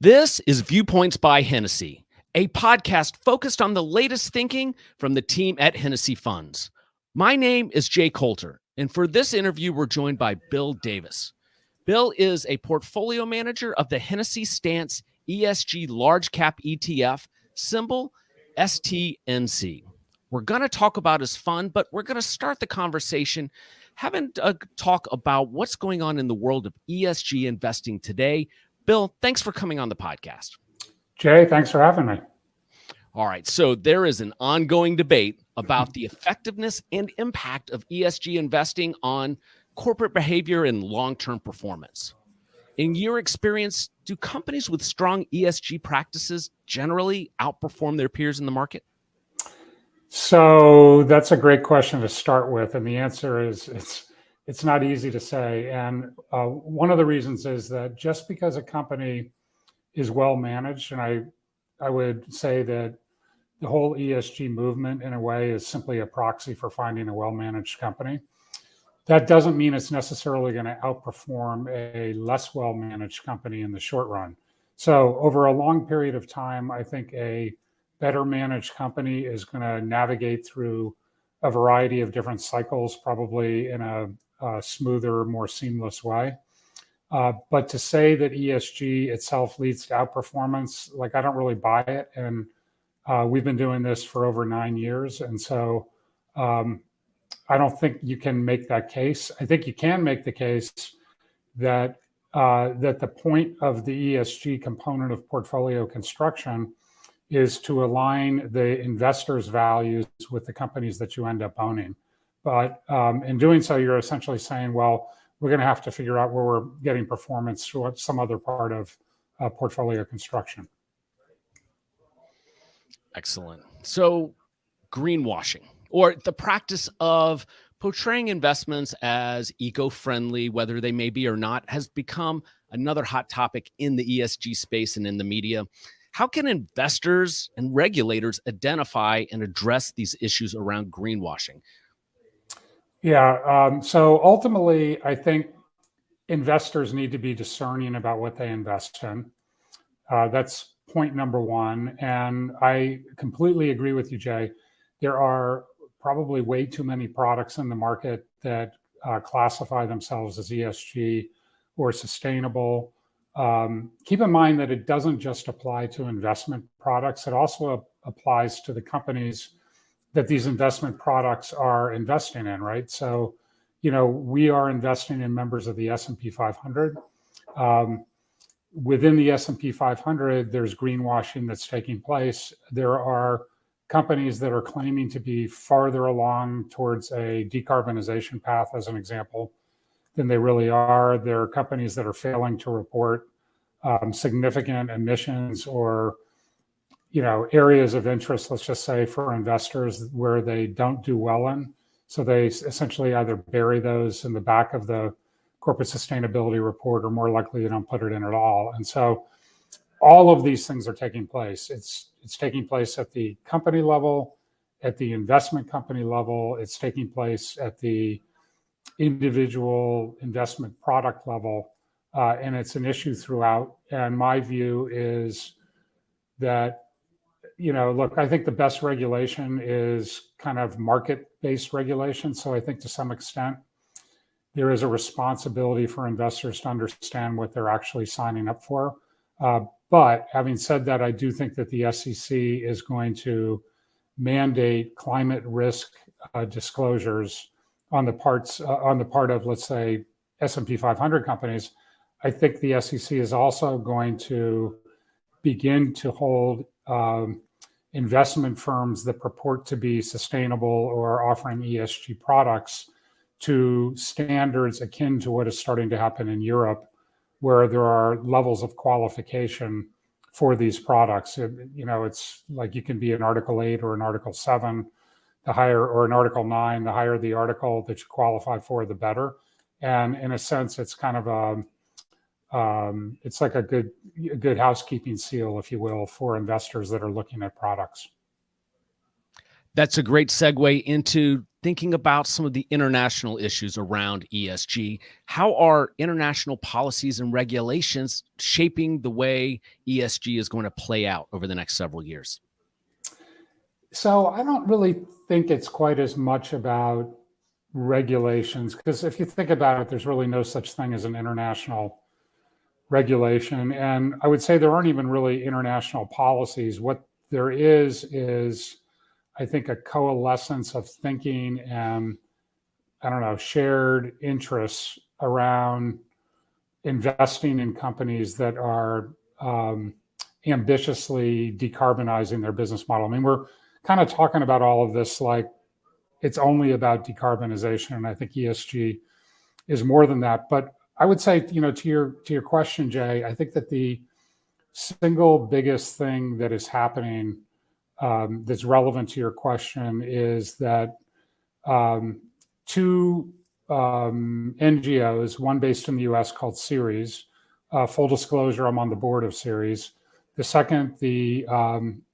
This is Viewpoints by Hennessy, a podcast focused on the latest thinking from the team at Hennessy Funds. My name is Jay Coulter, and for this interview, we're joined by Bill Davis. Bill is a portfolio manager of the Hennessy STNC ESG Large Cap ETF, symbol STNC. We're going to talk about his fund, but we're going to start the conversation having a talk about what's going on in the world of ESG investing today. Bill, thanks for coming on the podcast. Jay, thanks for having me. All right, so there is an ongoing debate about the effectiveness and impact of ESG investing on corporate behavior and long-term performance. In your experience, do companies with strong ESG practices generally outperform their peers in the market? So that's a great question to start with, and the answer is it's not easy to say. And one of the reasons is that just because a company is well managed, and I would say that the whole ESG movement in a way is simply a proxy for finding a well-managed company. That doesn't mean it's necessarily going to outperform a less well-managed company in the short run. So over a long period of time, I think a better managed company is going to navigate through a variety of different cycles, probably in a smoother, more seamless way. But to say that ESG itself leads to outperformance, like, I don't really buy it. And we've been doing this for over 9 years. And so I don't think you can make that case. I think you can make the case that that the point of the ESG component of portfolio construction is to align the investors' values with the companies that you end up owning. But in doing so, you're essentially saying, well, we're going to have to figure out where we're getting performance through some other part of portfolio construction. Excellent. So greenwashing, or the practice of portraying investments as eco-friendly, whether they may be or not, has become another hot topic in the ESG space and in the media. How can investors and regulators identify and address these issues around greenwashing? Yeah. So ultimately, I think investors need to be discerning about what they invest in. That's point number one. And I completely agree with you, Jay. There are probably way too many products in the market that classify themselves as ESG or sustainable. Keep in mind that it doesn't just apply to investment products. It also applies to the companies that these investment products are investing in, right? So, we are investing in members of the S&P 500. Within the S&P 500, there's greenwashing that's taking place. There are companies that are claiming to be farther along towards a decarbonization path, as an example, than they really are. There are companies that are failing to report significant emissions or areas of interest, let's just say, for investors where they don't do well in. So they essentially either bury those in the back of the corporate sustainability report, or more likely they don't put it in at all. And so all of these things are taking place. It's taking place at the company level, at the investment company level. It's taking place at the individual investment product level. And it's an issue throughout. And my view is that, look, I think the best regulation is kind of market-based regulation. So I think to some extent, there is a responsibility for investors to understand what they're actually signing up for. But having said that, I do think that the SEC is going to mandate climate risk disclosures on the part of, let's say, S&P 500 companies. I think the SEC is also going to begin to hold investment firms that purport to be sustainable or offering ESG products to standards akin to what is starting to happen in Europe, where there are levels of qualification for these products. It's like you can be an Article 8 or an Article 7, the higher, or an Article 9, the higher the article that you qualify for, the better. And in a sense, it's kind of it's like a good housekeeping seal, if you will, for investors that are looking at products. That's a great segue into thinking about some of the international issues around ESG, how are international policies and regulations shaping the way ESG is going to play out over the next several years? So I don't really think it's quite as much about regulations, because if you think about it, there's really no such thing as an international regulation. And I would say there aren't even really international policies. What there is I think a coalescence of thinking and, I don't know, shared interests around investing in companies that are ambitiously decarbonizing their business model. I mean, we're kind of talking about all of this like it's only about decarbonization, and I think ESG is more than that. But I would say, to your question, Jay, I think that the single biggest thing that is happening that's relevant to your question is that two NGOs, one based in the US called Ceres, full disclosure, I'm on the board of Ceres. The second, the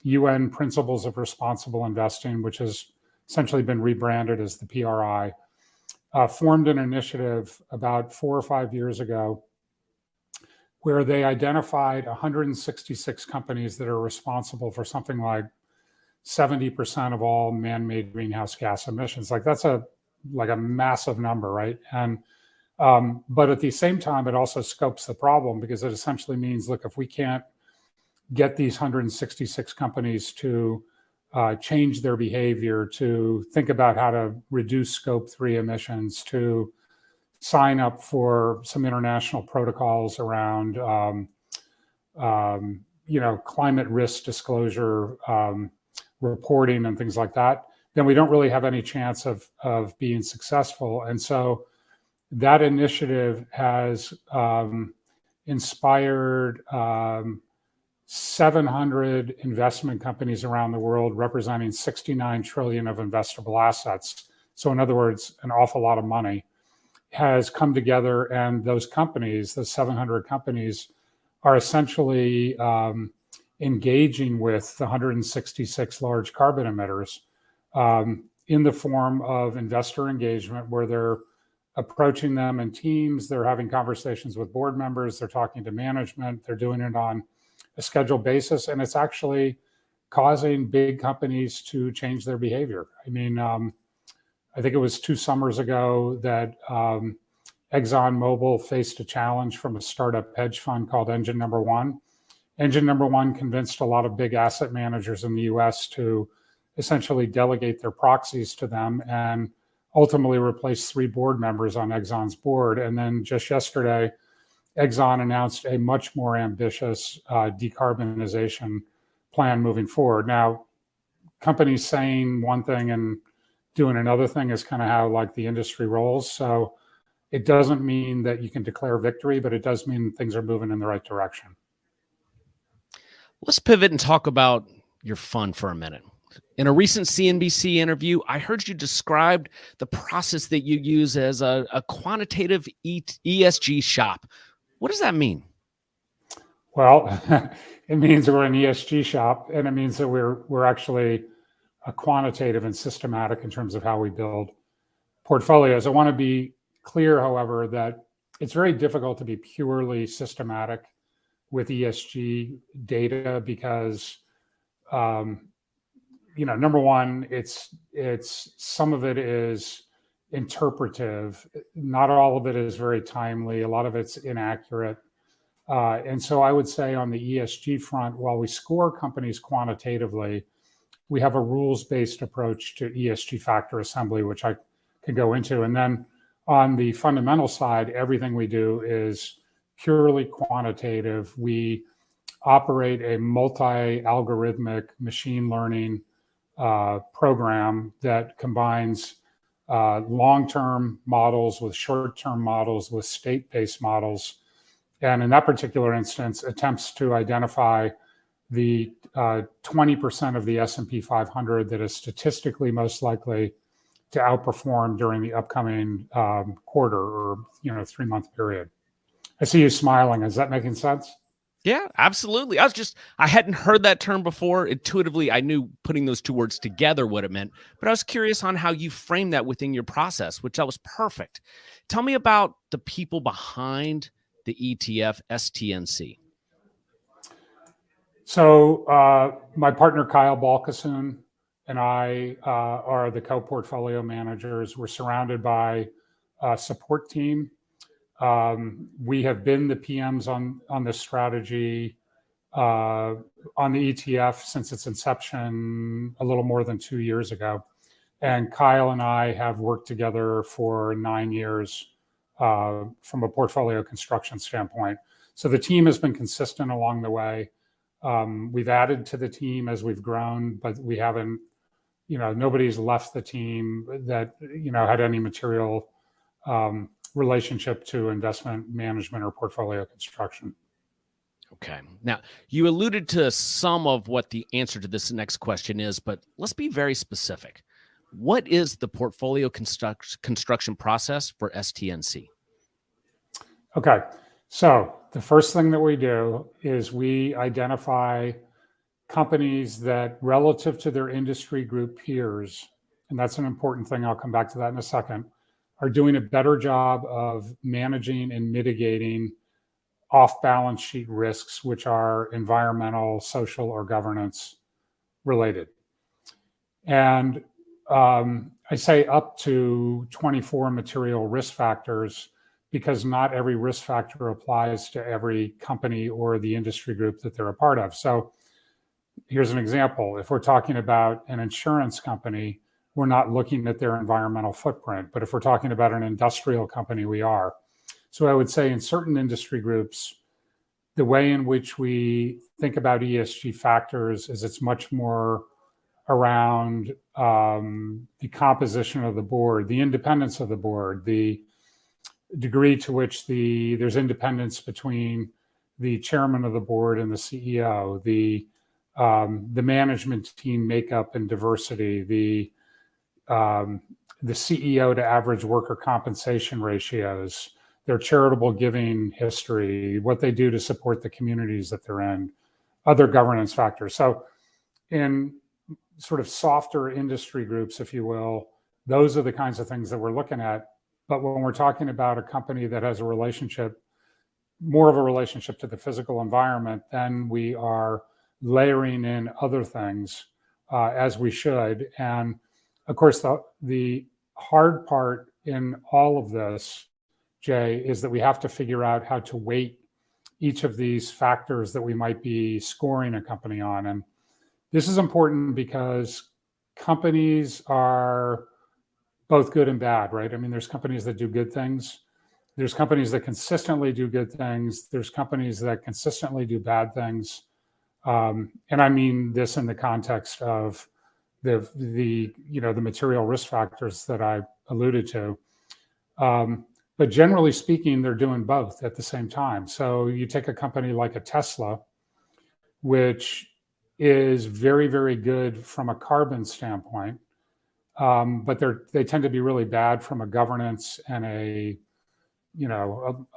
UN Principles of Responsible Investing, which has essentially been rebranded as the PRI, formed an initiative about 4 or 5 years ago where they identified 166 companies that are responsible for something like 70% of all man-made greenhouse gas emissions. Like that's a massive number, right? And but at the same time, it also scopes the problem, because it essentially means, look, if we can't get these 166 companies to change their behavior, to think about how to reduce scope 3 emissions, to sign up for some international protocols around climate risk disclosure, reporting and things like that, then we don't really have any chance of being successful. And so that initiative has inspired 700 investment companies around the world, representing 69 trillion of investable assets. So in other words, an awful lot of money has come together, and those companies, the 700 companies, are essentially engaging with the 166 large carbon emitters in the form of investor engagement, where they're approaching them in teams, they're having conversations with board members, they're talking to management, they're doing it on a scheduled basis, and it's actually causing big companies to change their behavior. I mean, I think it was 2 summers ago that ExxonMobil faced a challenge from a startup hedge fund called Engine Number One. Engine Number One convinced a lot of big asset managers in the US to essentially delegate their proxies to them, and ultimately replace 3 board members on Exxon's board. And then just yesterday, Exxon announced a much more ambitious decarbonization plan moving forward. Now, companies saying one thing and doing another thing is kind of how like the industry rolls. So it doesn't mean that you can declare victory, but it does mean things are moving in the right direction. Let's pivot and talk about your fund for a minute. In a recent CNBC interview, I heard you describe the process that you use as a quantitative ESG shop. What does that mean? Well, it means we're an ESG shop, and it means that we're actually a quantitative and systematic in terms of how we build portfolios. I want to be clear, however, that it's very difficult to be purely systematic with ESG data because, number one, it's some of it is interpretive. Not all of it is very timely. A lot of it's inaccurate. And so I would say on the ESG front, while we score companies quantitatively, we have a rules-based approach to ESG factor assembly, which I could go into. And then on the fundamental side, everything we do is purely quantitative. We operate a multi-algorithmic machine learning program that combines long-term models with short-term models with state-based models. And in that particular instance, attempts to identify the 20% of the S&P 500 that is statistically most likely to outperform during the upcoming quarter or 3-month period. I see you smiling. Is that making sense? Yeah, absolutely. I hadn't heard that term before. Intuitively, I knew putting those two words together what it meant, but I was curious on how you frame that within your process, which that was perfect. Tell me about the people behind the ETF STNC. So my partner Kyle Balkasoon and I are the co-portfolio managers. We're surrounded by a support team. We have been the PMs on this strategy on the ETF since its inception a little more than 2 years ago. And Kyle and I have worked together for 9 years from a portfolio construction standpoint. So the team has been consistent along the way. We've added to the team as we've grown, but we haven't, nobody's left the team that, had any material relationship to investment management or portfolio construction. Okay. Now, you alluded to some of what the answer to this next question is, but let's be very specific. What is the portfolio construction process for STNC? Okay. So the first thing that we do is we identify companies that relative to their industry group peers, and that's an important thing, I'll come back to that in a second, are doing a better job of managing and mitigating off-balance sheet risks, which are environmental, social, or governance related. And I say up to 24 material risk factors because not every risk factor applies to every company or the industry group that they're a part of. So here's an example. If we're talking about an insurance company, we're not looking at their environmental footprint. But if we're talking about an industrial company, we are. So I would say in certain industry groups, the way in which we think about ESG factors is it's much more around the composition of the board, the independence of the board, the degree to which there's independence between the chairman of the board and the CEO, the management team makeup and diversity, the CEO to average worker compensation ratios, their charitable giving history, what they do to support the communities that they're in, other governance factors. So in sort of softer industry groups, if you will, those are the kinds of things that we're looking at. But when we're talking about a company that has a relationship, more of a relationship to the physical environment, then we are layering in other things as we should. And of course, the hard part in all of this, Jay, is that we have to figure out how to weight each of these factors that we might be scoring a company on. And this is important because companies are both good and bad, right? I mean, there's companies that do good things. There's companies that consistently do good things. There's companies that consistently do bad things. And I mean this in the context of the material risk factors that I alluded to. But generally speaking, they're doing both at the same time. So you take a company like a Tesla, which is very, very good from a carbon standpoint, but they tend to be really bad from a governance and a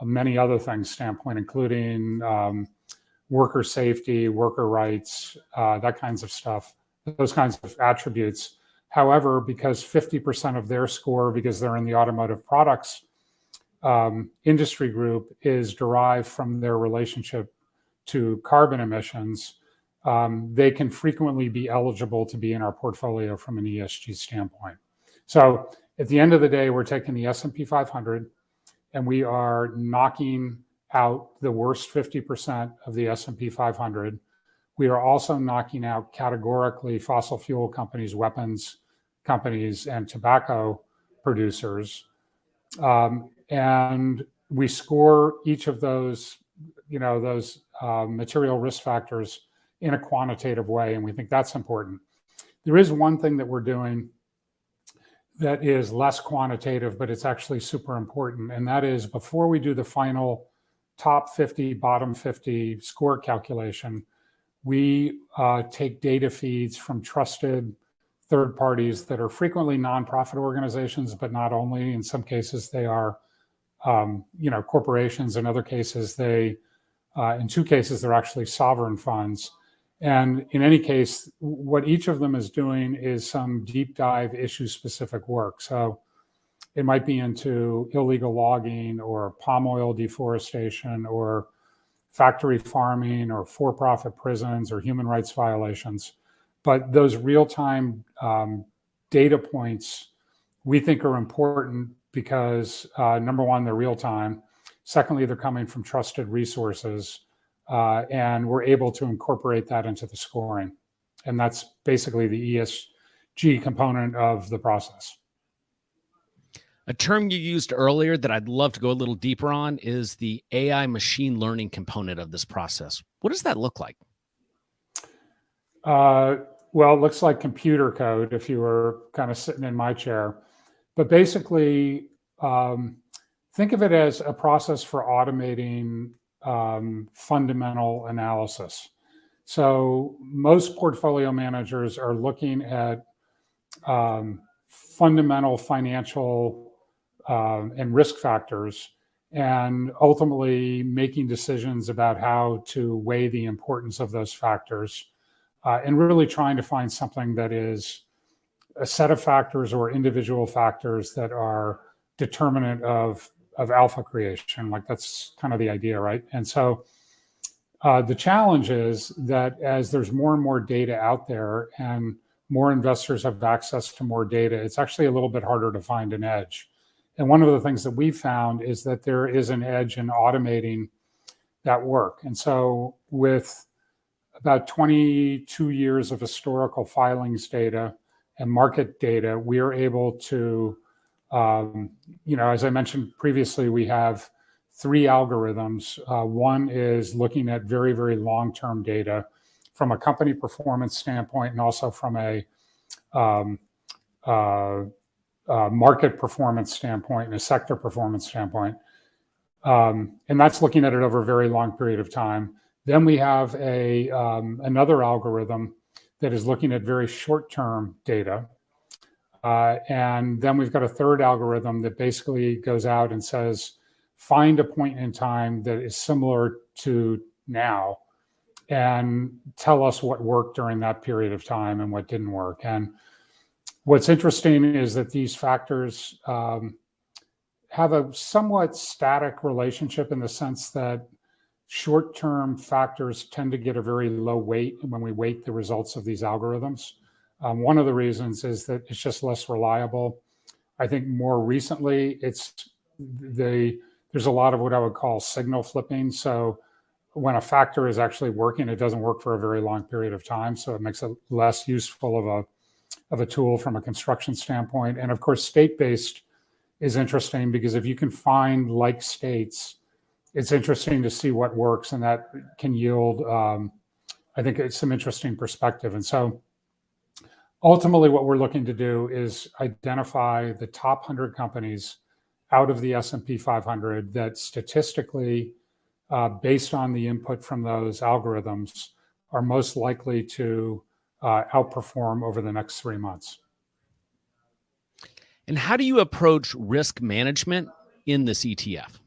many other things standpoint, including worker safety, worker rights, that kinds of stuff, those kinds of attributes. However, because 50% of their score, because they're in the automotive products industry group, is derived from their relationship to carbon emissions, they can frequently be eligible to be in our portfolio from an ESG standpoint. So at the end of the day, we're taking the S&P 500 and we are knocking out the worst 50% of the S&P 500. We are also knocking out categorically fossil fuel companies, weapons companies, and tobacco producers. And we score each of those, material risk factors in a quantitative way, and we think that's important. There is one thing that we're doing that is less quantitative, but it's actually super important, and that is before we do the final top 50, bottom 50 score calculation, we take data feeds from trusted third parties that are frequently nonprofit organizations, but not only. In some cases, they are corporations. In other cases, they In two cases, they're actually sovereign funds. And in any case, what each of them is doing is some deep dive issue specific work. So it might be into illegal logging or palm oil deforestation or factory farming or for-profit prisons or human rights violations. But those real-time data points we think are important because number one, they're real-time. Secondly, they're coming from trusted resources. And we're able to incorporate that into the scoring. And that's basically the ESG component of the process. A term you used earlier that I'd love to go a little deeper on is the AI machine learning component of this process. What does that look like? Well, it looks like computer code if you were kind of sitting in my chair. But basically, think of it as a process for automating fundamental analysis. So most portfolio managers are looking at fundamental financial and risk factors and ultimately making decisions about how to weigh the importance of those factors and really trying to find something that is a set of factors or individual factors that are determinant of alpha creation. Like that's kind of the idea, right? And so the challenge is that as there's more and more data out there and more investors have access to more data, it's actually a little bit harder to find an edge. And one of the things that we've found is that there is an edge in automating that work. And so with about 22 years of historical filings data and market data, we are able to as I mentioned previously, we have three algorithms. One is looking at very, very long-term data from a company performance standpoint and also from a market performance standpoint and a sector performance standpoint. And that's looking at it over a very long period of time. Then we have another algorithm that is looking at very short-term data. And then we've got a third algorithm that basically goes out and says, find a point in time that is similar to now and tell us what worked during that period of time and what didn't work. And what's interesting is that these factors have a somewhat static relationship in the sense that short-term factors tend to get a very low weight when we weight the results of these algorithms. One of the reasons is that it's just less reliable. I think more recently, there's a lot of what I would call signal flipping. So when a factor is actually working, it doesn't work for a very long period of time. So it makes it less useful of a tool from a construction standpoint. And of course, state-based is interesting because if you can find like states, it's interesting to see what works, and that can yield, I think, it's some interesting perspective. And so ultimately, what we're looking to do is identify the top 100 companies out of the S&P 500 that statistically, based on the input from those algorithms, are most likely to outperform over the next 3 months. And how do you approach risk management in this ETF?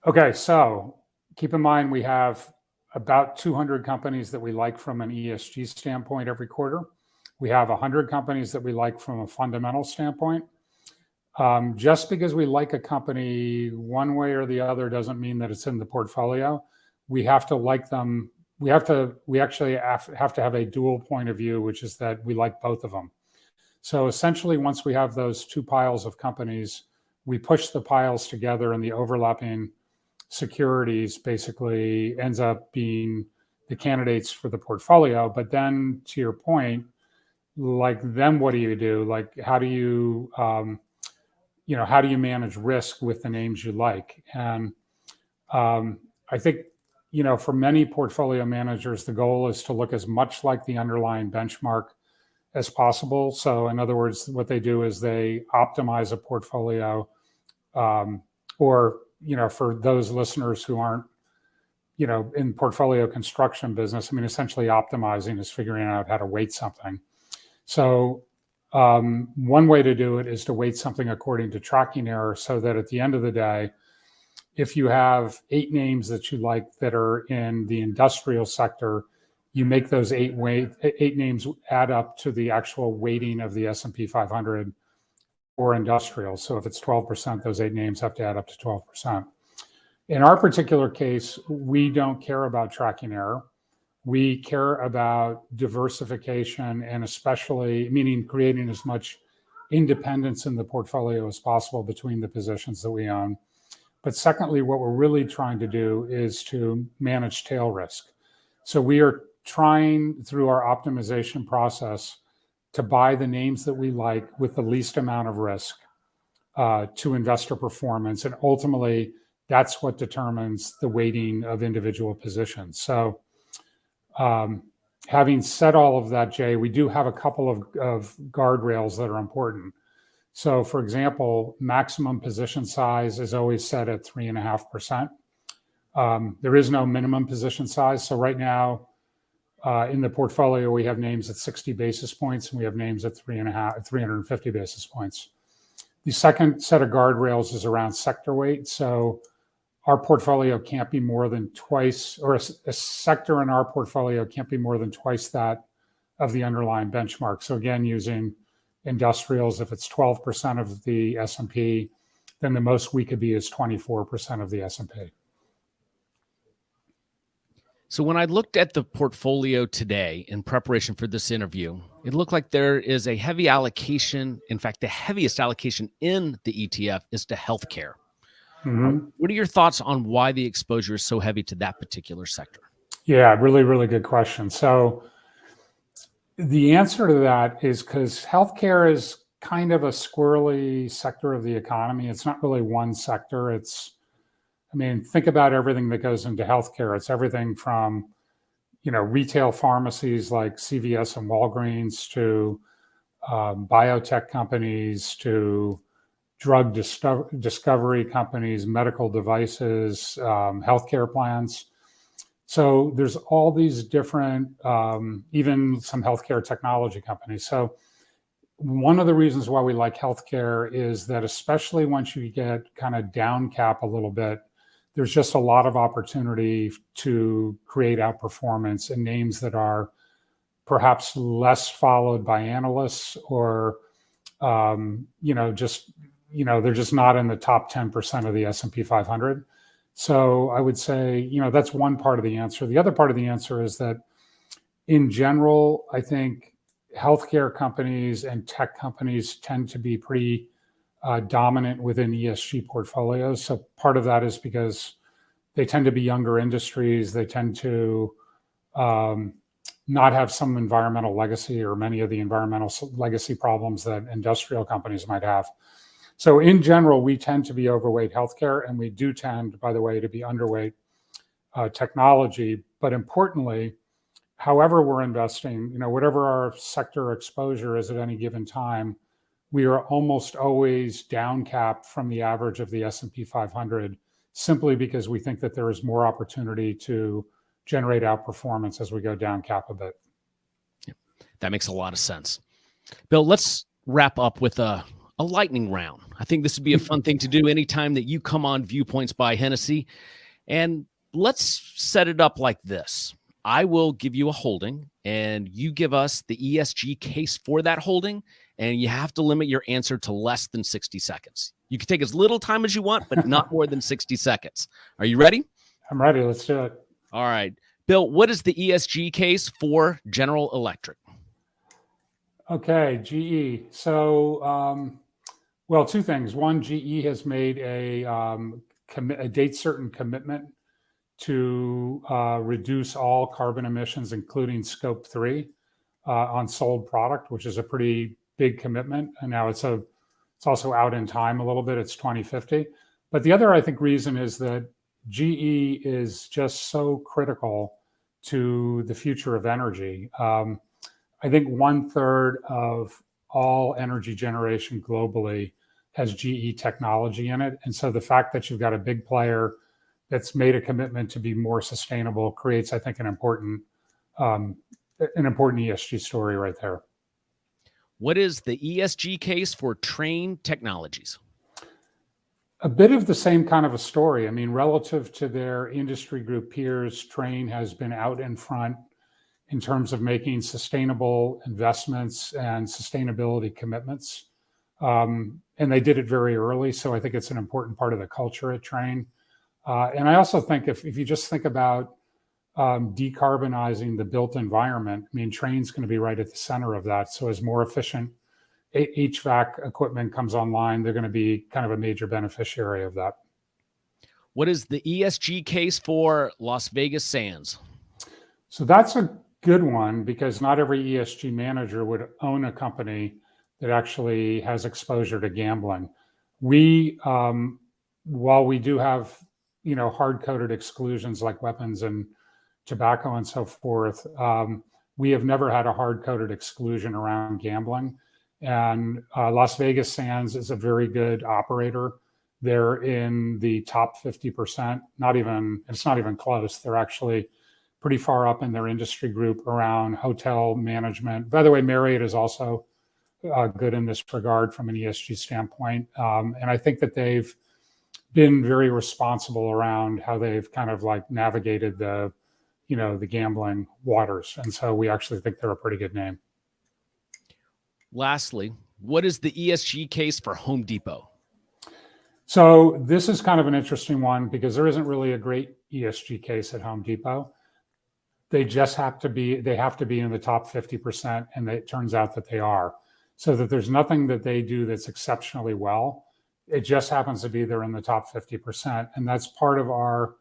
Okay, so keep in mind we have about 200 companies that we like from an ESG standpoint every quarter. We have 100 companies that we like from a fundamental standpoint. Just because we like a company one way or the other doesn't mean that it's in the portfolio. We have to like them. We actually have to have a dual point of view, which is that we like both of them. So essentially, once we have those two piles of companies, we push the piles together, and the overlapping securities basically ends up being the candidates for the portfolio. But then, to your point, like then what do you do? Like how do you manage risk with the names you like? And I think for many portfolio managers, the goal is to look as much like the underlying benchmark as possible. So in other words, what they do is they optimize a portfolio, or for those listeners who aren't in portfolio construction business, I mean, essentially optimizing is figuring out how to weight something. So one way to do it is to weight something according to tracking error, so that at the end of the day, if you have 8 names that you like that are in the industrial sector, you make those 8 names add up to the actual weighting of the S&P 500 or industrial. So if it's 12%, those 8 names have to add up to 12%. In our particular case, we don't care about tracking error. We care about diversification, and especially meaning creating as much independence in the portfolio as possible between the positions that we own. But secondly, what we're really trying to do is to manage tail risk. So we are trying through our optimization process to buy the names that we like with the least amount of risk to investor performance. And ultimately, that's what determines the weighting of individual positions. So having said all of that, Jay, we do have a couple of guardrails that are important. So for example, maximum position size is always set at 3.5%. There is no minimum position size. So right now in the portfolio, we have names at 60 basis points and we have names at 350 basis points. The second set of guardrails is around sector weight. So our portfolio can't be more than twice, or a sector in our portfolio can't be more than twice that of the underlying benchmark. So again, using industrials, if it's 12% of the S&P, then the most we could be is 24% of the S&P. So when I looked at the portfolio today in preparation for this interview, it looked like there is a heavy allocation. In fact, the heaviest allocation in the ETF is to healthcare. Mm-hmm. What are your thoughts on why the exposure is so heavy to that particular sector? Yeah, really, really good question. So the answer to that is because healthcare is kind of a squirrely sector of the economy. It's not really one sector. Think about everything that goes into healthcare. It's everything from, retail pharmacies like CVS and Walgreens to biotech companies to drug discovery companies, medical devices, healthcare plans. So there's all these different, even some healthcare technology companies. So one of the reasons why we like healthcare is that especially once you get kind of down cap a little bit, there's just a lot of opportunity to create outperformance in names that are perhaps less followed by analysts or, they're just not in the top 10% of the S&P 500. So I would say, that's one part of the answer. The other part of the answer is that in general, I think healthcare companies and tech companies tend to be pretty dominant within ESG portfolios. So part of that is because they tend to be younger industries. They tend to not have some environmental legacy or many of the environmental legacy problems that industrial companies might have. So in general, we tend to be overweight healthcare, and we do tend, by the way, to be underweight technology. But importantly, however we're investing, whatever our sector exposure is at any given time, we are almost always down capped from the average of the S&P 500, simply because we think that there is more opportunity to generate outperformance as we go down cap a bit. Yeah, that makes a lot of sense. Bill, let's wrap up with a lightning round. I think this would be a fun thing to do anytime that you come on Viewpoints by Hennessy. And let's set it up like this. I will give you a holding, and you give us the ESG case for that holding, and you have to limit your answer to less than 60 seconds. You can take as little time as you want, but not more than 60 seconds. Are you ready? I'm ready. Let's do it. All right. Bill, what is the ESG case for General Electric? Okay, GE. So, two things. One, GE has made a date certain commitment to reduce all carbon emissions, including scope 3 on sold product, which is a pretty big commitment. And now it's also out in time a little bit. It's 2050. But the other, I think, reason is that GE is just so critical to the future of energy. I think 1/3 of all energy generation globally has GE technology in it. And so the fact that you've got a big player that's made a commitment to be more sustainable creates, I think, an important ESG story right there. What is the ESG case for Trane Technologies? A bit of the same kind of a story. I mean, relative to their industry group peers, Train has been out in front in terms of making sustainable investments and sustainability commitments. And they did it very early. So I think it's an important part of the culture at Train. And I also think if you just think about decarbonizing the built environment, I mean, Train's going to be right at the center of that. So as more efficient HVAC equipment comes online, they're going to be kind of a major beneficiary of that. What is the ESG case for Las Vegas Sands? So that's a good one because not every ESG manager would own a company that actually has exposure to gambling. We, while we do have, hard-coded exclusions like weapons and tobacco and so forth, we have never had a hard-coded exclusion around gambling. And Las Vegas Sands is a very good operator. They're in the top 50%. It's not even close. They're actually pretty far up in their industry group around hotel management. By the way, Marriott is also good in this regard from an ESG standpoint. And I think that they've been very responsible around how they've kind of like navigated the gambling waters. And so we actually think they're a pretty good name. Lastly, what is the ESG case for Home Depot? So this is kind of an interesting one because there isn't really a great ESG case at Home Depot. They just have to be in the top 50%, and it turns out that they are. So that there's nothing that they do that's exceptionally well. It just happens to be they're in the top 50%. And that's part of our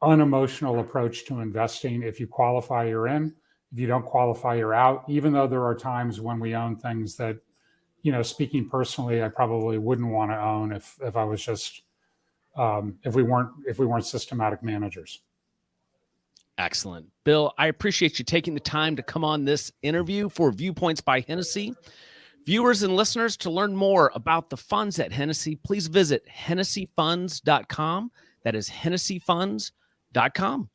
unemotional approach to investing. If you qualify, you're in. If you don't qualify, you're out, even though there are times when we own things that, speaking personally, I probably wouldn't want to own if I was just, if we weren't systematic managers. Excellent. Bill, I appreciate you taking the time to come on this interview for Viewpoints by Hennessy. Viewers and listeners, to learn more about the funds at Hennessy, please visit HennessyFunds.com. That is HennessyFunds.com.